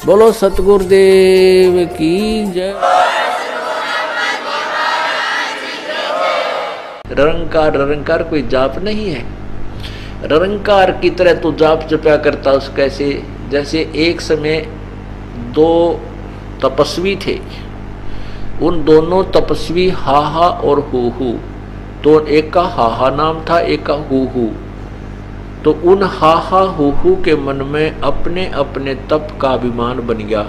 बोलो सतगुरुदेव की जय। निरंकार कोई जाप नहीं है। निरंकार की तरह तू जाप जपया करता उस कैसे, जैसे एक समय दो तपस्वी थे, उन दोनों तपस्वी हाहा और हूहू, तो एक का हाहा नाम था, एक का हूहू। तो उन हाहा हूहू के मन में अपने अपने तप का अभिमान बन गया।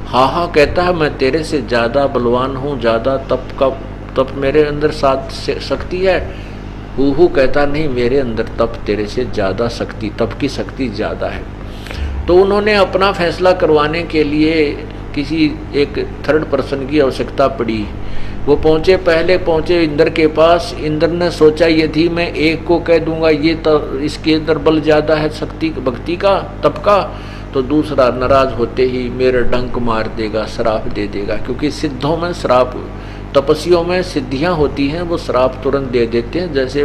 हाहा कहता है मैं तेरे से ज्यादा बलवान हूँ, ज्यादा तप मेरे अंदर साथ शक्ति है। हूहू कहता नहीं, मेरे अंदर तप तेरे से ज्यादा शक्ति, तप की शक्ति ज्यादा है। तो उन्होंने अपना फैसला करवाने के लिए किसी एक थर्ड पर्सन की आवश्यकता पड़ी। वो पहले पहुंचे इंद्र के पास। इंद्र ने सोचा यदि मैं एक को कह दूंगा ये तो इसके अंदर बल ज्यादा है, शक्ति भक्ति का, तप का, तो दूसरा नाराज होते ही मेरे डंक मार देगा, श्राप दे देगा। क्योंकि सिद्धों में श्राप, तपस्वियों में सिद्धियां होती हैं, वो श्राप तुरंत दे देते हैं। जैसे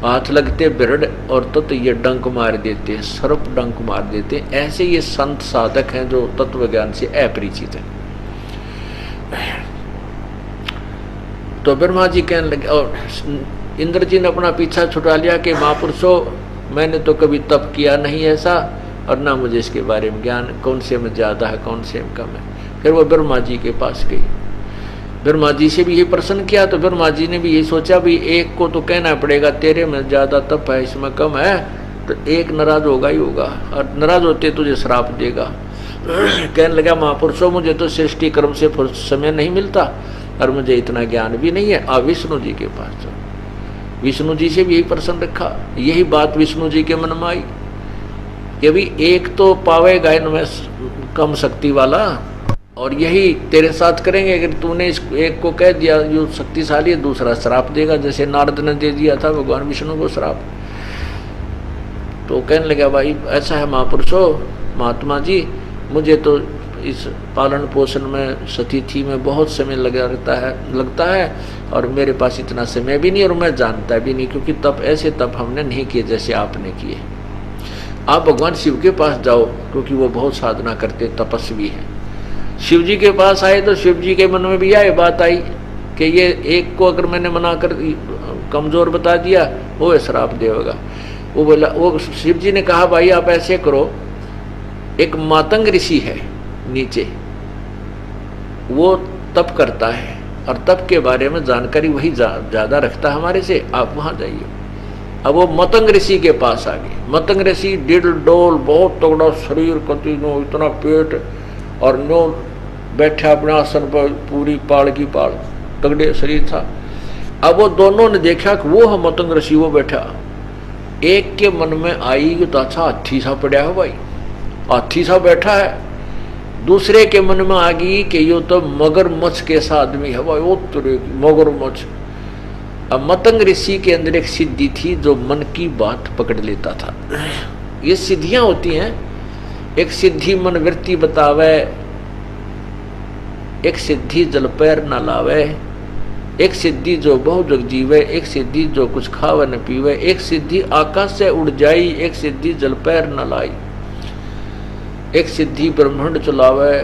हाथ लगते बिरड और तो ये डंक मार देते हैं, सर्प डंक मार देते हैं। ऐसे ये संत साधक हैं जो तत्व ज्ञान से अपरिचित हैं। तो ब्रह्मा जी कहने लगे, और इंद्र जी ने अपना पीछा छुटा लिया कि महापुरुषों मैंने तो कभी तप किया नहीं ऐसा, और ना मुझे इसके बारे में ज्ञान, कौन से में ज्यादा है कौन से में कम है। फिर वो ब्रह्मा जी के पास गई, ब्रह्मा जी से भी यही प्रश्न किया। तो ब्रह्मा जी ने भी यही सोचा भी एक को तो कहना पड़ेगा तेरे में ज्यादा तप है, इसमें कम है, तो एक नाराज होगा ही होगा, और नाराज होते तुझे श्राप देगा। कहने लगा महापुरुषों मुझे तो सृष्टि कर्म से समय नहीं मिलता, और मुझे इतना ज्ञान भी नहीं है। आप विष्णु जी के पास जाओ। विष्णु जी से भी यही प्रश्न रखा। यही बात विष्णु जी के मन में आई कि अभी एक तो पावेगा इनमें कम शक्ति वाला, और यही तेरे साथ करेंगे। अगर तूने इस एक को कह दिया जो शक्तिशाली है, दूसरा श्राप देगा, जैसे नारद ने दे दिया था भगवान विष्णु को श्राप। तो कहने लगा भाई ऐसा है महापुरुषों, महात्मा जी मुझे तो इस पालन पोषण में सतिथि में बहुत समय लगता है, और मेरे पास इतना समय भी नहीं, और मैं जानता भी नहीं, क्योंकि तप ऐसे तप हमने नहीं किए जैसे आपने किए। आप भगवान शिव के पास जाओ, क्योंकि वो बहुत साधना करते, तपस्वी है। शिव जी के पास आए तो शिव जी के मन में भी यह बात आई कि ये एक को अगर मैंने मना कर कमजोर बता दिया वो श्राप देगा। वो बोला, वो शिव जी ने कहा भाई आप ऐसे करो, एक मातंग ऋषि है नीचे, वो तप करता है और तप के बारे में जानकारी वही ज्यादा रखता है हमारे से, आप वहां जाइए। अब वो मतंग ऋषि के पास आ गए। मतंग ऋषि डिल डोल, बहुत तगड़ा शरीर, कति नो इतना पेट, और नो बैठा अपने आसन पर, पूरी पाड़ की पाड़, तगड़े शरीर था। अब वो दोनों ने देखा कि वो है मतंग ऋषि, वो बैठा। एक के मन में आई कि तो अच्छा हाथी सा पड़ा है भाई, हाथी सा बैठा है। दूसरे के मन में आ गई कि यो तो मगरमच्छ कैसा आदमी है भाई, वो तेरे मगरमच्छ। अब मतंग ऋषि के अंदर एक सिद्धि थी जो मन की बात पकड़ लेता था। ये सिद्धियां होती हैं, एक सिद्धि मन वृत्ति बतावे, एक सिद्धि जल पैर न लावे, एक सिद्धि जो बहु जग जीवे, एक सिद्धि जो कुछ खावे न पीवे, एक सिद्धि आकाश से उड़ जाई, एक सिद्धि जल पैर न लाई, एक सिद्धि ब्रह्मांड चलावे,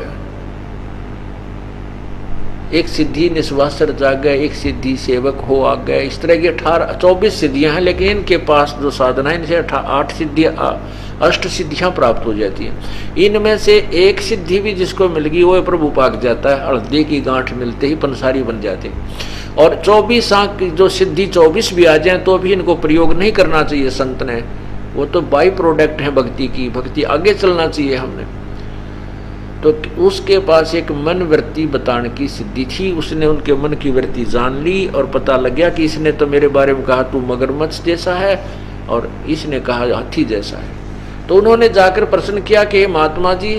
एक सिद्धि निस्वासर जागे, एक सिद्धि सेवक हो आ गए। इस तरह की 24 सिद्धियां हैं, लेकिन इनके पास जो साधना है इनसे 8 सिद्धियां, 8 सिद्धियां प्राप्त हो जाती हैं। इनमें से एक सिद्धि भी जिसको मिल गई वो प्रभु पाक जाता है, हृदय की गांठ मिलते ही पंसारी बन जाते। और 24 आंख जो सिद्धि 24 भी आ जाए तो भी इनको प्रयोग नहीं करना चाहिए संत ने, वो तो बाई प्रोडक्ट है भक्ति की, भक्ति आगे चलना चाहिए हमने। तो उसके पास एक मन वृत्ति बताने की सिद्धि थी, उसने उनके मन की वृत्ति जान ली और पता लग गया कि इसने तो मेरे बारे में कहा तू मगरमच्छ जैसा है, और इसने कहा हाथी जैसा है। तो उन्होंने जाकर प्रश्न किया कि महात्मा जी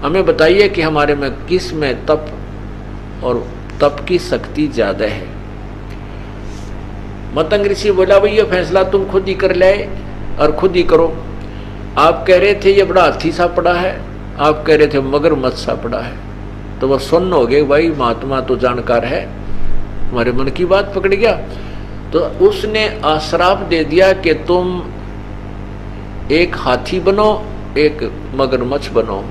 हमें बताइए कि हमारे में किस में तप और तप की शक्ति ज्यादा है। मतंग ऋषि बोला भाई ये फैसला तुम खुद ही कर ले और खुद ही करो। आप कह रहे थे ये बड़ा हाथी सा पड़ा है, आप कह रहे थे मगरमच्छ सा पड़ा है, तो वह सुन्न हो गए भाई महात्मा तो जानकार है, हमारे मन की बात पकड़ गया। तो उसने श्राप दे दिया कि तुम एक हाथी बनो, एक मगरमच्छ बनो,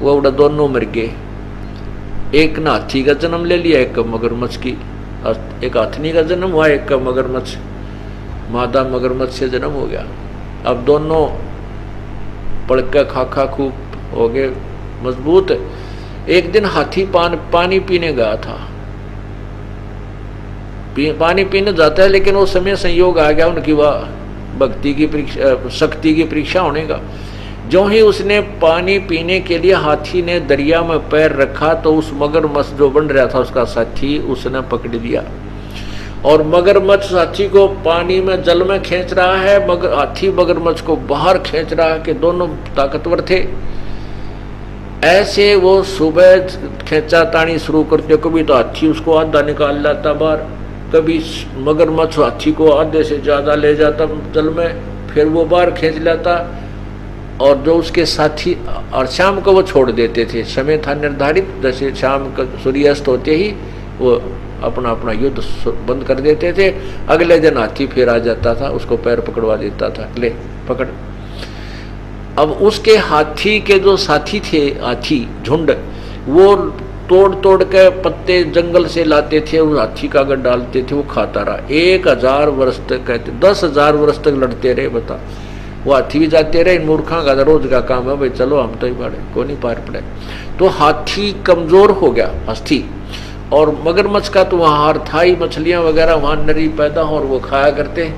वो उड़ा दोनों मर गए। एक ने हाथी का जन्म ले लिया, एक का मगरमच्छ की, एक हाथनी का जन्म हुआ, एक का मगरमच्छ मादा मगरमच्छ से जन्म हो गया। अब दोनों पड़का खा खूब हो गए मजबूत। एक दिन हाथी पानी पीने गया था, पानी पीने जाता है, लेकिन वो समय संयोग आ गया उनकी वह भक्ति की परीक्षा, शक्ति की परीक्षा होने का। जो ही उसने पानी पीने के लिए हाथी ने दरिया में पैर रखा तो उस मगरमच्छ जो बन रहा था उसका साथी उसने पकड़ लिया, और मगरमच्छ हाथी को पानी में जल में खींच रहा है, हाथी मगरमच्छ को बाहर खींच रहा है, कि दोनों ताकतवर थे। ऐसे वो सुबह खींचा तानी शुरू करते, कभी तो हाथी उसको आधा निकाल लाता बाहर, कभी मगरमच्छ हाथी को आधे से ज्यादा ले जाता जल में, फिर वो बाहर खींच लाता, और जो उसके साथी, और शाम को वो छोड़ देते थे, समय था निर्धारित, जैसे शाम का सूर्यास्त होते ही वो अपना अपना युद्ध बंद कर देते थे। अगले दिन हाथी फिर आ जाता था, उसको पैर पकड़वा देता था, ले पकड़। अब उसके हाथी के जो साथी थे, हाथी झुंड, वो तोड़ तोड़ के पत्ते जंगल से लाते थे, उस हाथी का अगर डालते थे वो खाता रहा। 1000 वर्ष तक, कहते 10,000 वर्ष तक लड़ते रहे। बता, वो हाथी भी जाते रहे, इन मूर्खों का रोज का काम है भाई, चलो हम तो ही पड़े, को नहीं पार पड़े। तो हाथी कमजोर हो गया, हाथी। और मगरमच्छ का तो वहाँ हार था ही, मछलियाँ वगैरह वहाँ नरी पैदा और वो खाया करते,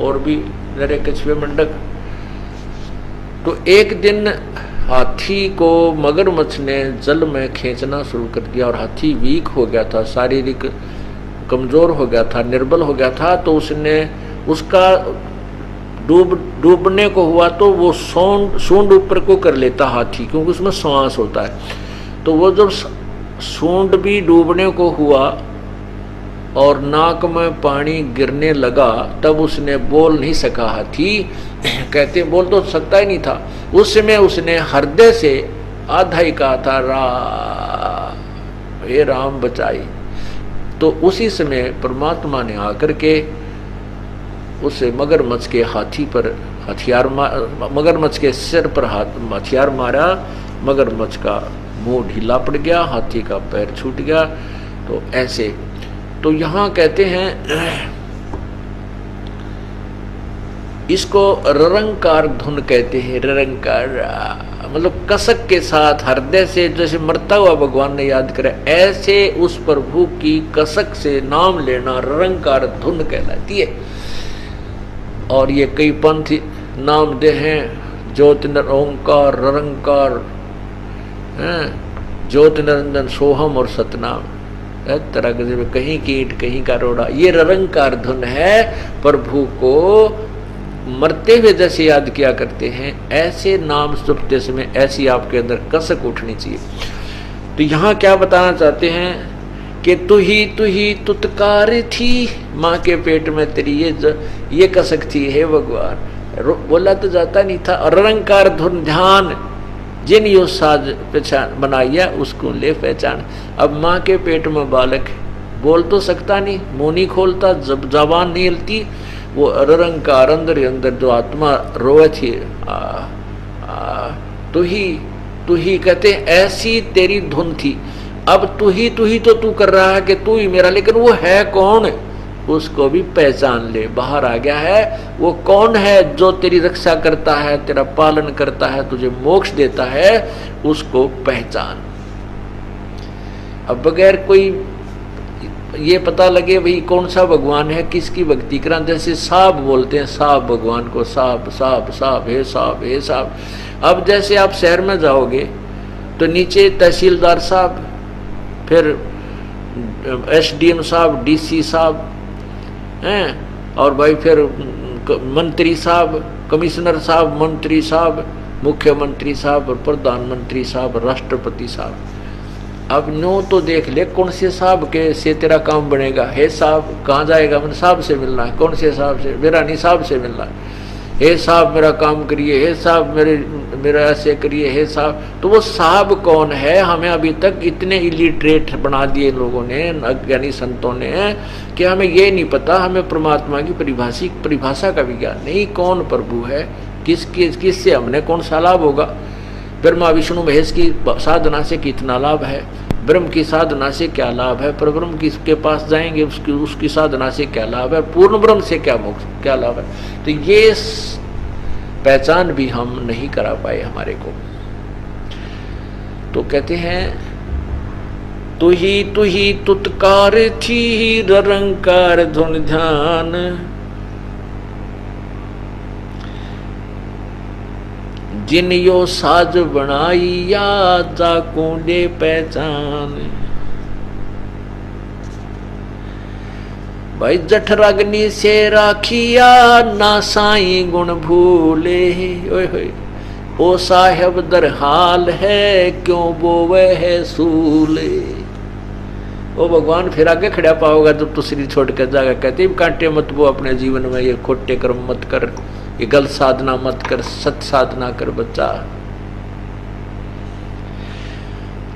और भी नरे कछुए मंडक। तो एक दिन हाथी को मगरमच्छ ने जल में खींचना शुरू कर दिया, और हाथी वीक हो गया था, शारीरिक कमजोर हो गया था, निर्बल हो गया था। तो उसने, उसका डूबने को हुआ तो वो सूंड ऊपर को कर लेता हाथी, क्योंकि उसमें श्वास होता है। तो वो जब सूंड भी डूबने को हुआ और नाक में पानी गिरने लगा, तब उसने बोल नहीं सका हाथी, कहते बोल तो सकता ही नहीं था। उस समय उसने हृदय से आधा ही कहा था, हे राम बचाई। तो उसी समय परमात्मा ने आकर के उसे मगरमच्छ के हाथी पर हथियार मगरमच्छ के सिर पर हथियार मारा, मगरमच्छ का मुंह ढीला पड़ गया, हाथी का पैर छूट गया। तो ऐसे, तो यहाँ कहते हैं इसको ररंकार धुन कहते हैं। ररंकार मतलब कसक के साथ, हृदय से, जैसे मरता हुआ भगवान ने याद करे, ऐसे उस प्रभु की कसक से नाम लेना ररंकार धुन कहलाती है। और ये कई पंथ नाम दे हैं, ज्योति ओंकार, ररंकार, ज्योति निरंजन, सोहम और सतनाम, तरह के, कहीं कीट कहीं का रोड़ा। ये ररंकार धुन है, प्रभु को मरते हुए जैसे याद किया करते हैं, ऐसे नाम सुनते समय ऐसी आपके अंदर कसक उठनी चाहिए। तो यहाँ क्या बताना चाहते हैं कि तू ही तुतकार थी, माँ के पेट में तेरी ये कसक थी, हे भगवान। बोला तो जाता नहीं था। और ररंकार धुन ध्यान, जिन यो साज पहचान बनाइया उसको ले पहचान। अब माँ के पेट में बालक बोल तो सकता नहीं, मुंह नहीं खोलता, जब जबान नहीं हिलती, वो ररंकार अंदर जो आत्मा रोए थी, तू ही कहते ऐसी तेरी धुन थी। अब तू ही तो तू कर रहा है कि तू ही मेरा, लेकिन वो है कौन, उसको भी पहचान ले। बाहर आ गया है, वो कौन है जो तेरी रक्षा करता है, तेरा पालन करता है, तुझे मोक्ष देता है, उसको पहचान। अब बगैर कोई ये पता लगे भाई कौन सा भगवान है, किसकी भक्ति करा, जैसे साहब बोलते हैं, साहब भगवान को, साहब साहब साहब हे साहब हे साहब। अब जैसे आप शहर में जाओगे तो नीचे तहसीलदार साहब, फिर SDM साहब, DC साहब हैं, और भाई फिर मंत्री साहब, कमिश्नर साहब, मंत्री साहब, मुख्यमंत्री साहब, और प्रधानमंत्री साहब, राष्ट्रपति साहब। अब नो तो देख ले कौन से साहब के से तेरा काम बनेगा। हे साहब कहाँ जाएगा, मैंने साहब से मिलना है। कौन से साहब से? मेरा नहीं, साहब से मिलना है। हे साहब मेरा काम करिए, हे साहब मेरा ऐसे करिए, हे साहब। तो वो साहब कौन है? हमें अभी तक इतने इलिटरेट बना दिए लोगों ने, अज्ञानी संतों ने, कि हमें ये नहीं पता, हमें परमात्मा की परिभाषा का भी ज्ञान नहीं, कौन प्रभु है, किससे हमने कौन सा लाभ होगा। ब्रह्मा विष्णु महेश की साधना से कितना लाभ है, ब्रह्म की साधना से क्या लाभ है, पर ब्रह्म के पास जाएंगे उसकी साधना से क्या लाभ है, पूर्ण ब्रह्म से क्या मोक्ष क्या लाभ है। तो ये पहचान भी हम नहीं करा पाए हमारे को। तो कहते हैं तू ही तुतकार थी रंकार धुन ध्यान, जिन यो साज बनाई या जा कूंडे पहचान। भाई जठराग्नि से राखिया ना साई गुण भूले, ओए होए ओ साहेब दर हाल है क्यों बोवे है सूले। ओ भगवान फिर आगे खड़ा पाओगा जब तो शरीर छोड़ कर जाएगा। कहते कांटे मत वो अपने जीवन में, ये खोटे कर्म मत कर, ये गलत साधना मत कर, सत साधना कर बच्चा।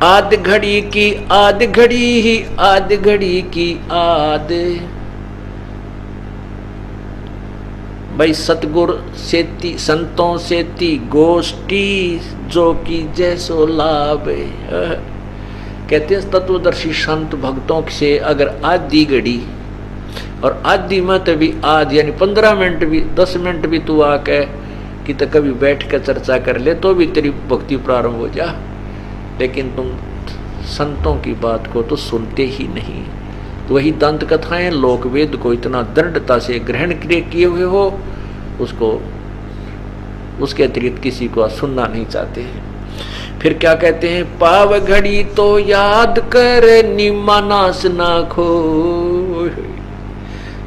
आध घड़ी की आध घड़ी ही आध घड़ी की आध, भाई सतगुर सेती संतों सेती गोष्ठी जो की जैसो लाभ। कहते हैं तत्वदर्शी संत भक्तों से अगर आधी घड़ी और आधी मत भी आध यानी 15 मिनट भी 10 मिनट भी तू आके कि तो कभी बैठ कर चर्चा कर ले तो भी तेरी भक्ति प्रारंभ हो जा। लेकिन तुम संतों की बात को तो सुनते ही नहीं। तो वही दंत कथाएं लोक वेद को इतना दृढ़ता से ग्रहण किए हुए हो, उसको उसके अतिरिक्त किसी को सुनना नहीं चाहते हैं। फिर क्या कहते हैं, पाव घड़ी तो याद कर निम्मा नाश ना खो,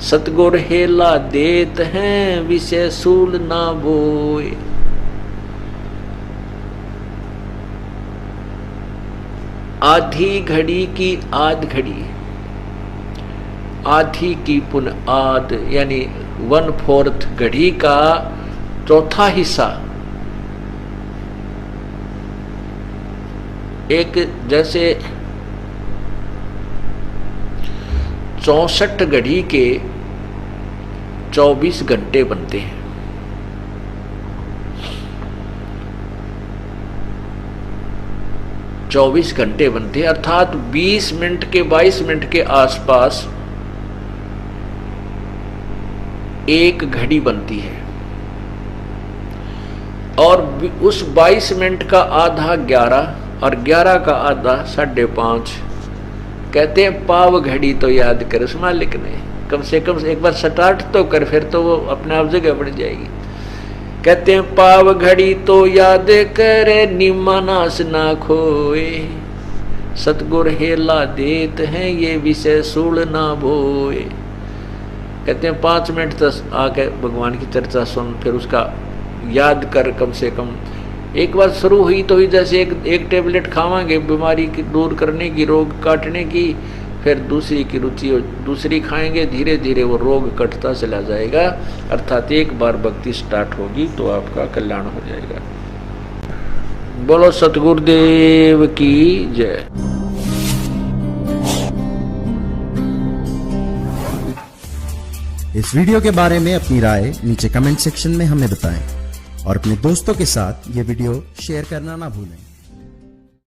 सतगुर हेला देत हैं विषय सूल ना बोए। आधी घड़ी की आध घड़ी, आधी की पुन आध यानी 1/4 घड़ी का चौथा हिस्सा। एक जैसे 64 घड़ी के 24 घंटे बनते हैं। चौबीस घंटे बनते हैं, अर्थात 20 मिनट के 22 मिनट के आसपास एक घड़ी बनती है। और उस 22 मिनट का आधा 11 और 11 का आधा 5:30। कहते हैं पाव घड़ी तो याद कर उस मालिक ने, कम से कम एक बार स्टार्ट तो कर, फिर तो वो अपने आप जगह बढ़ जाएगी। कहते हैं पाव घड़ी तो याद करे निम्मा नाश ना खोए, सतगुर हेला देत हैं ये विषय सूल ना बोए। कहते हैं 5 मिनट तक आके भगवान की चर्चा सुन, फिर उसका याद कर। कम से कम एक बार शुरू हुई तो ही जैसे एक टेबलेट खावांगे बीमारी की दूर करने की, रोग काटने की, फिर दूसरी की रुचि दूसरी खाएंगे, धीरे धीरे वो रोग कटता चला जाएगा। अर्थात एक बार भक्ति स्टार्ट होगी तो आपका कल्याण हो जाएगा। बोलो सतगुरुदेव की जय। इस वीडियो के बारे में अपनी राय नीचे कमेंट सेक्शन में हमें बताएं और अपने दोस्तों के साथ ये वीडियो शेयर करना ना भूलें।